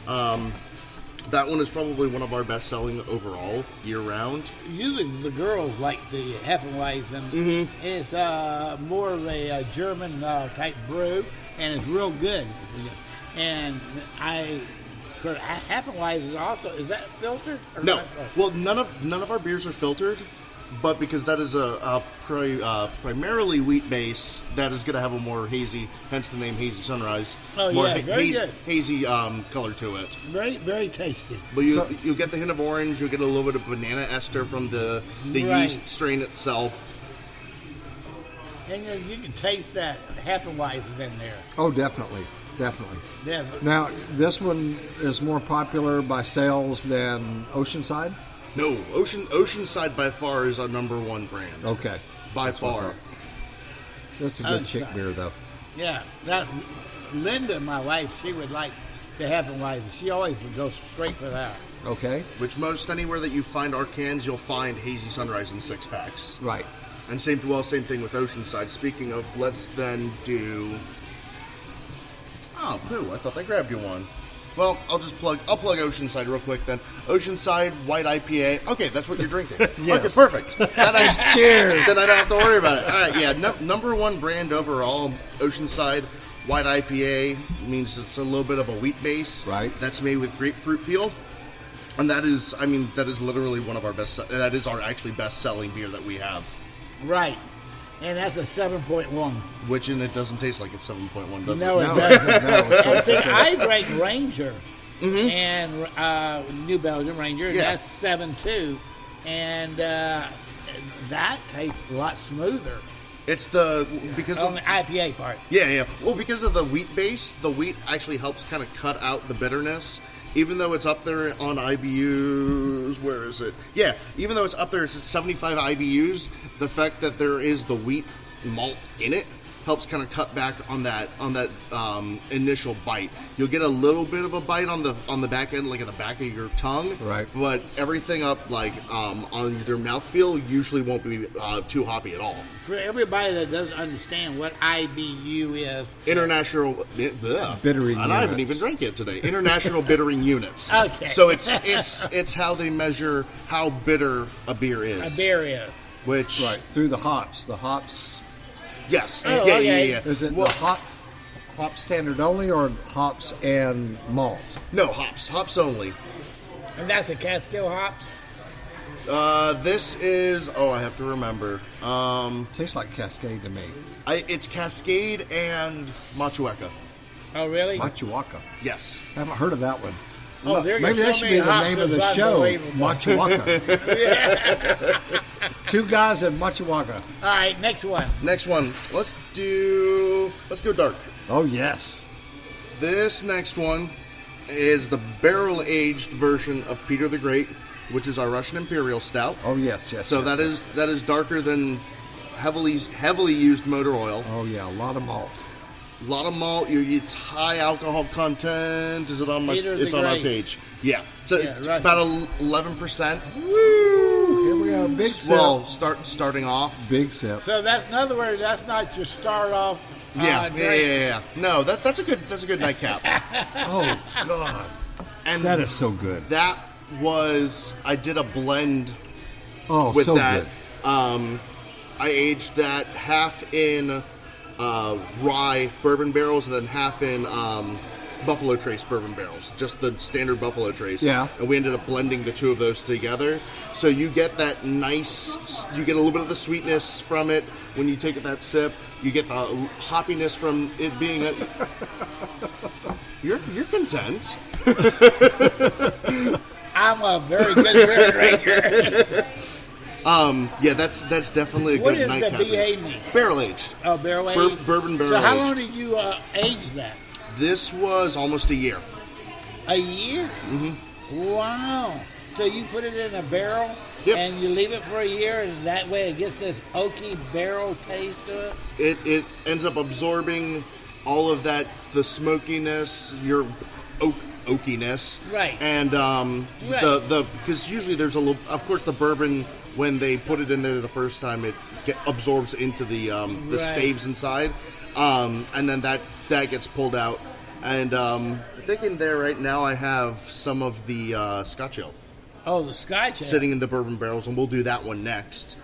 That one is probably one of our best-selling overall, year-round. Usually the girls like the Hefeweizen. It's more of a German type brew, and it's real good. And Hefeweizen also, is that filtered? Or No. not? Well, none of our beers are filtered, but because that is a primarily wheat base, that is going to have a more hazy, hence the name Hazy Sunrise. Oh, more yeah, very good. Hazy color to it. Very, very tasty. But you'll get the hint of orange. You'll get a little bit of banana ester from the Right. yeast strain itself. And you can taste that Hefeweizen in there. Oh, definitely. Definitely. Yeah. Now, this one is more popular by sales than Oceanside? No, Oceanside by far is our number one brand. Okay. By far. That's a good chick beer, though. Yeah. Linda, my wife, she would like the Hefeweizen. She always would go straight for that. Okay. Which most anywhere that you find our cans, you'll find Hazy Sunrise in 6-packs. Right. And same thing with Oceanside. Speaking of, let's then do... Oh, poo, I thought I grabbed you one. Well, I'll plug Oceanside real quick then. Oceanside White IPA. Okay, that's what you're drinking. Yes. Okay, perfect. Cheers. Then I don't have to worry about it. All right, yeah, number one brand overall, Oceanside White IPA means it's a little bit of a wheat base. Right. That's made with grapefruit peel. And that is literally one of our best, that is our actually best-selling beer that we have. Right. And that's a 7.1. Which, and it doesn't taste like it's 7.1, does No, it? it doesn't. No, And see, I drank Ranger and New Belgium Ranger, and Yeah. that's 7.2. And that tastes a lot smoother It's because on the IPA part. Yeah. Well, because of the wheat base, the wheat actually helps kind of cut out the bitterness. Even though it's up there on IBUs, where is it? Yeah, even though it's up there, it's 75 IBUs. The fact that there is the wheat malt in it helps kind of cut back on that initial bite. You'll get a little bit of a bite on the back end, like at the back of your tongue. Right. But everything up like on your mouthfeel usually won't be too hoppy at all. For everybody that doesn't understand what IBU is, International Bittering and I haven't units. even drank it today. International bittering units. Okay. So it's how they measure how bitter a beer is. a beer is. Which Right. Through the hops. The hops. yes, Oh, yeah. Is it Well, the hop standard only or hops and malt? no hops only. And that's a Catskill hops. This is I have to remember. Tastes like Cascade to me. It's Cascade and Machueca. Oh, really? Machuaca. Yes. I haven't heard of that one. Oh, there Maybe goes that so should many be the hops, name of the it's show. unbelievable. Machuaca. Two guys in Machuaca. All right, next one. Next one. Let's go dark. Oh, yes. This next one is the barrel-aged version of Peter the Great, which is our Russian Imperial Stout. Oh, yes. So that is darker than heavily used motor oil. Oh, yeah. A lot of malt. A lot of malt. It's high alcohol content. Is it on my? Peter the It's on our Great. page. Yeah. So Yeah, it's right. about 11%. Here we go. Big sip. Well, starting off. Big sip. So that's, in other words, that's not your start off. Yeah. drink. No, that's a good nightcap. Oh, God. And That is so good. that was I did a blend Oh, with so that. good. I aged that half in rye bourbon barrels and then half in Buffalo Trace bourbon barrels, just the standard Buffalo Trace. Yeah. And we ended up blending the two of those together. So you get that you get a little bit of the sweetness from it when you take that sip. You get the hoppiness from it being a... You're content. I'm a very good beer drinker. Yeah, that's definitely a What good does the nightcap. BA mean? Barrel aged. Oh, barrel aged? Bourbon barrel So how aged. long did you age that? This was almost a year. A year? Mm-hmm. Wow. So you put it in a barrel Yep. and you leave it for a year, and that way it gets this oaky barrel taste to it? It ends up absorbing all of that, the smokiness, your oakiness. Right. And Right. the because usually there's a little, of course, the bourbon, when they put it in there the first time, it absorbs into the Right. staves inside. And then that gets pulled out. And I think in there right now I have some of the Scotch Ale Oh, the Scotch Ale. sitting in the bourbon barrels, and we'll do that one next.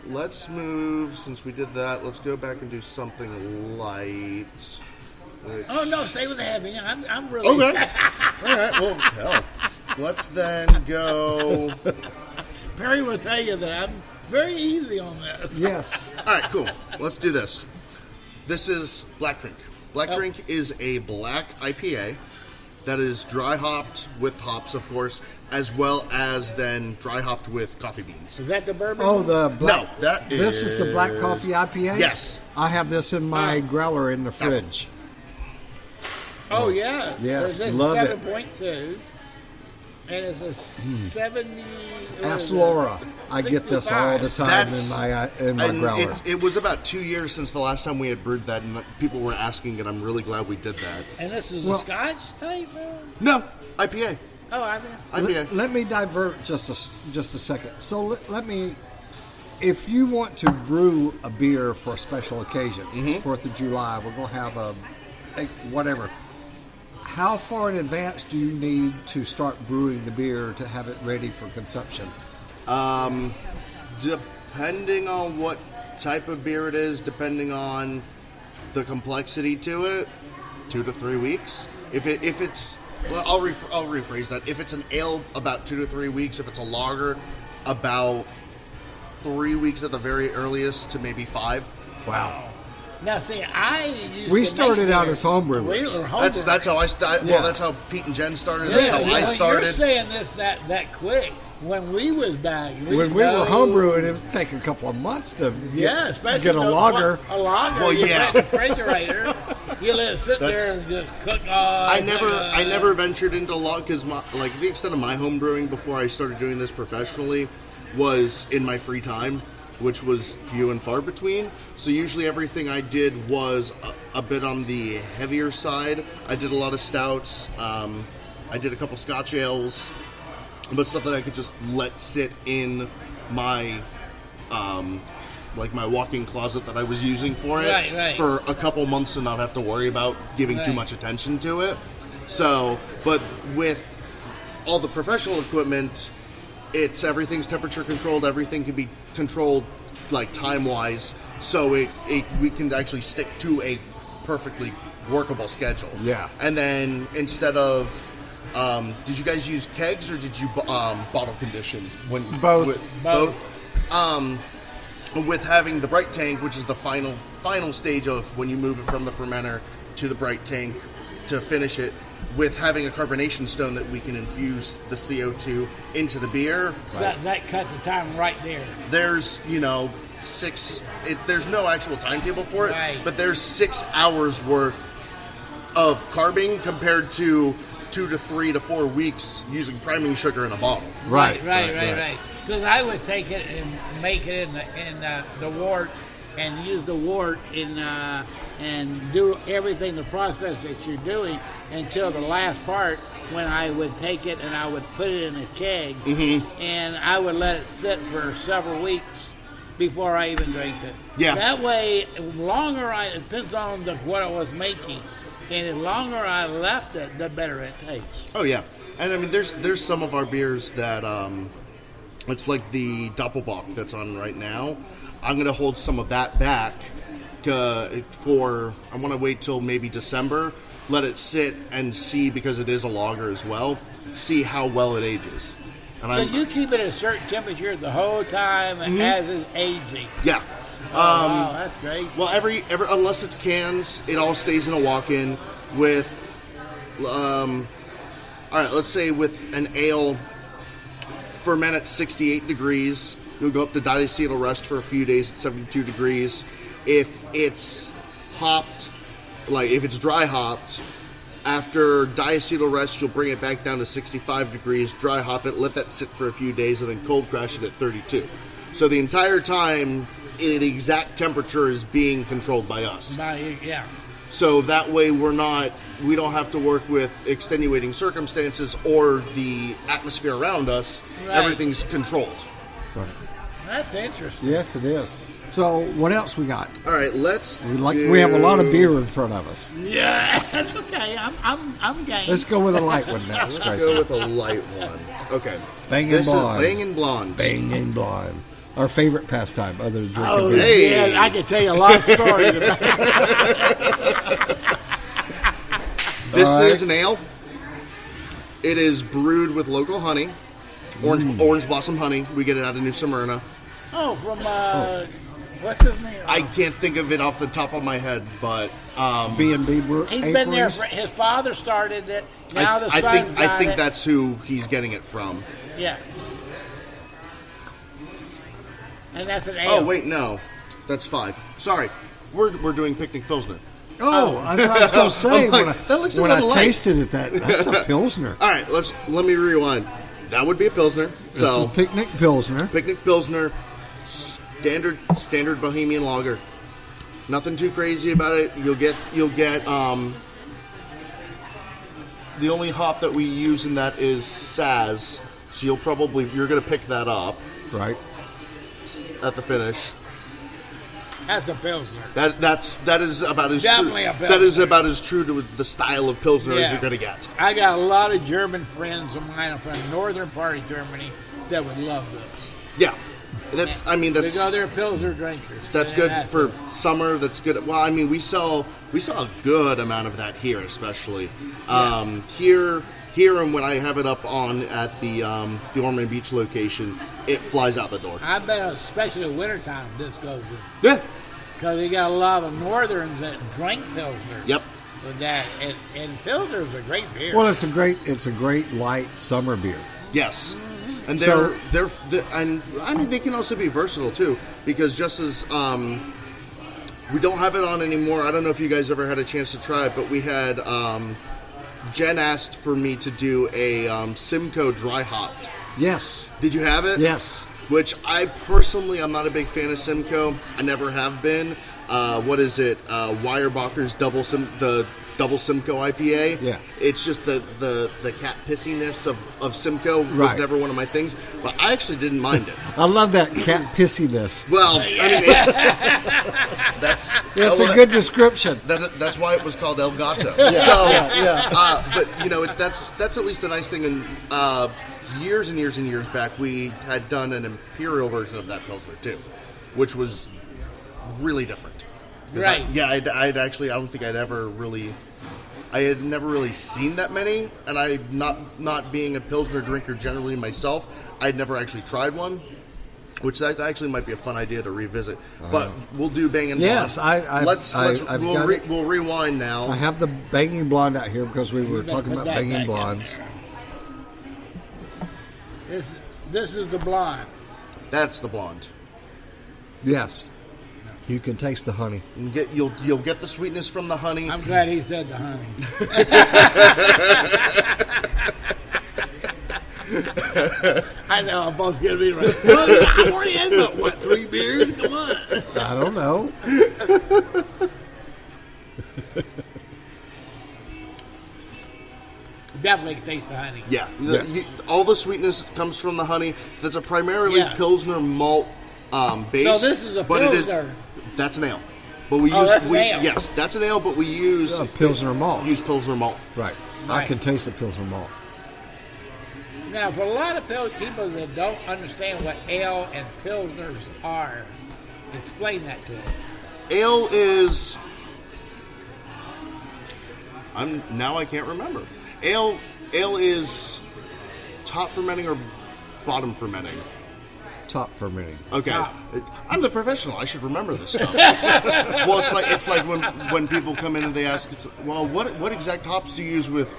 Let's move, since we did that, let's go back and do something light. Oh, no, stay with the heavy. I'm really... Okay. All right, well, hell. Let's then go... Perry will tell you that I'm very easy on this. Yes. All right, cool. Let's do this. This is Black Drink. Black Drink is a black IPA that is dry hopped with hops, of course, as well as then dry hopped with coffee beans. Is that the bourbon? Oh, the black. No, that is... This is the black coffee IPA? Yes. I have this in my growler in the fridge. Oh, yeah. Yes, This is love it. 7.2. And it's a 70... Ask Laura. I get this all the time in my and growler. it was about 2 years since the last time we had brewed that, and people were asking, and I'm really glad we did that. And this is a Scotch type? No, IPA. Oh, I mean... IPA. Let me divert just a second. So let me, if you want to brew a beer for a special occasion, 4th of July, we're going to have whatever. How far in advance do you need to start brewing the beer to have it ready for consumption? Depending on what type of beer it is, depending on the complexity to it, 2 to 3 weeks. If it's, well, I'll rephrase that. If it's an ale, about 2 to 3 weeks. If it's a lager, about 3 weeks at the very earliest to maybe 5. Wow. Now, see, We started out as homebrewers. We were homebrewers. That's how I started. Yeah. Well, that's how Pete and Jen started. That's how I started. You're saying this that quick. When we was back, When we were homebrewing, it would take a couple of months to especially get a lager. A lager. Well, you yeah. put in the refrigerator. You let it sit there and just cook. I never ventured into lager because the extent of my home brewing before I started doing this professionally was in my free time, which was few and far between. So usually everything I did was a bit on the heavier side. I did a lot of stouts. I did a couple Scotch ales, but stuff that I could just let sit in my my walk-in closet that I was using for it for a couple months and not have to worry about giving too much attention to it. So, but with all the professional equipment, everything's temperature controlled. Everything can be controlled time-wise, so we can actually stick to a perfectly workable schedule. Yeah. And then instead of did you guys use kegs or did you bottle condition? Both. Both. With having the bright tank, which is the final stage of when you move it from the fermenter to the bright tank to finish it, with having a carbonation stone that we can infuse the CO2 into the beer. That cut the time right there. There's, there's no actual timetable for it, but there's 6 hours worth of carbing compared to 2 to 3 to 4 weeks using priming sugar in a bottle. Right. Because I would take it and make it in the wort and use the wort and do everything, the process that you're doing until the last part when I would take it and I would put it in a keg and I would let it sit for several weeks before I even drank it. Yeah. That way, the longer it depends on what I was making. And the longer I left it, the better it tastes. Oh yeah, and I mean, there's some of our beers that it's like the Doppelbock that's on right now. I'm gonna hold some of that back I want to wait till maybe December, let it sit and see, because it is a lager as well. See how well it ages. And so you keep it at a certain temperature the whole time as it's aging. Yeah. Wow, that's great. Well, every unless it's cans, it all stays in a walk-in. With, all right, let's say with an ale, ferment at 68 degrees. You'll go up to diacetyl rest for a few days at 72 degrees. If it's hopped, if it's dry hopped, after diacetyl rest, you'll bring it back down to 65 degrees, dry hop it, let that sit for a few days, and then cold crash it at 32. So the entire time, the exact temperature is being controlled by us. Yeah. So that way we don't have to work with extenuating circumstances or the atmosphere around us. Right. Everything's controlled. Right. That's interesting. Yes, it is. So what else we got? All right, let's. We have a lot of beer in front of us. Yeah, that's okay. I'm game. Let's go with a light one now. Let's go with a light one. Okay. Bangin' Blonde. Bangin' Blonde. Bangin' Blonde. Our favorite pastime, other than drinking Oh, beer. Hey. yeah, I can tell you a lot of stories about This All right. is an ale. It is brewed with local honey, orange blossom honey. We get it out of New Smyrna. Oh, from, what's his name? I can't think of it off the top of my head, but B&B Brewer. He's been there. His father started it. Now the son's I got think it. that's who he's getting it from. Yeah. And that's an ale. Oh wait, no, that's 5. Sorry, we're doing Picnic Pilsner. Oh, that's what I was going to say. I'm like, that looks a when I little light. tasted it, that's a Pilsner. All right, let me rewind. That would be a Pilsner. This So is Picnic Pilsner. Picnic Pilsner, standard Bohemian lager. Nothing too crazy about it. You'll get the only hop that we use in that is Saz. So you're gonna pick that up Right. at the finish. That's a Pilsner. That is about as Definitely true. a Pilsner. That is about as true to the style of Pilsner as Yeah. you're gonna get. I got a lot of German friends of mine from the northern part of Germany that would love this. Yeah, that's. I mean, that's Because they're Pilsner drinkers. that's And good that's for it. summer. That's good. Well, I mean, we sell a good amount of that here, especially here, and when I have it up on at the Ormond Beach location, it flies out the door. I bet, especially in wintertime, this goes in. Yeah. Because you got a lot of northerns that drink Pilsner. Yep. With that, and Pilsner's a great beer. Well, it's a great light summer beer. Yes. And So- and I mean they can also be versatile too, because just as we don't have it on anymore. I don't know if you guys ever had a chance to try it, but we had Jen asked for me to do a Simcoe dry hopped. Yes. Did you have it? Yes. Which I personally, I'm not a big fan of Simcoe. I never have been. What is it? Weyerbacher's double Simcoe IPA. Yeah. It's just the cat pissiness of Simcoe was Right. never one of my things, but I actually didn't mind it. I love that cat pissiness. Well, I mean, it's that's It's well, a good description. That's why it was called El Gato. Yeah, So, yeah. but you know, that's at least a nice thing. And years and years and years back, we had done an imperial version of that Pilsner too, which was really different. 'Cause Right. I'd actually, I don't think I had never really seen that many, and I not being a Pilsner drinker generally myself, I'd never actually tried one. Which that actually might be a fun idea to revisit, but we'll do Bangin' Blonde. Yes, I've got it. we'll rewind now. I have the Banging Blonde out here because we were talking put about that Banging back in Blondes. This is the blonde. That's the blonde. Yes. You can taste the honey. You'll get the sweetness from the honey. I'm glad he said the honey. I know I'm both gonna be right. Well, I'm already had about what 3 beers? Come on. I don't know. Definitely taste the honey. Yeah, Yes. all the sweetness comes from the honey. That's a primarily Yeah. Pilsner malt base. So this is a but it is- Pilsner. That's an ale. But we Oh, use that's an ale. yes, that's an ale. But we use Pilsner malt. Use Pilsner malt. Right. I Right. can taste the Pilsner malt. Now, for a lot of people that don't understand what ale and pilsners are, explain that to them. Ale is. I can't remember. Ale is top fermenting or bottom fermenting. Top fermenting. Okay, Top. I'm the professional. I should remember this stuff. Well, it's like when people come in and they ask, well, what exact hops do you use with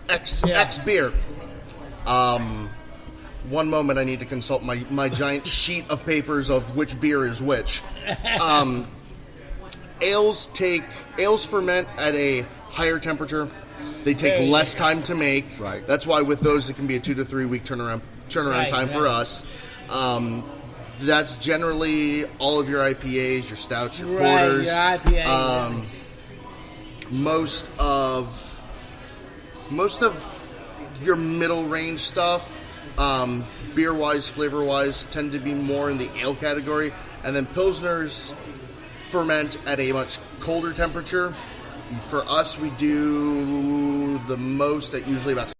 X beer? One moment, I need to consult my giant sheet of papers of which beer is which. Ales ferment at a higher temperature. They take There you less go. time to make. Right. That's why with those it can be a 2 to 3 week turnaround Right, time for right. us. That's generally all of your IPAs, your stouts, your Right, porters. your IPA. Most of your middle range stuff, beer wise, flavor wise, tend to be more in the ale category. And then Pilsners ferment at a much colder temperature. For us, we do the most at usually about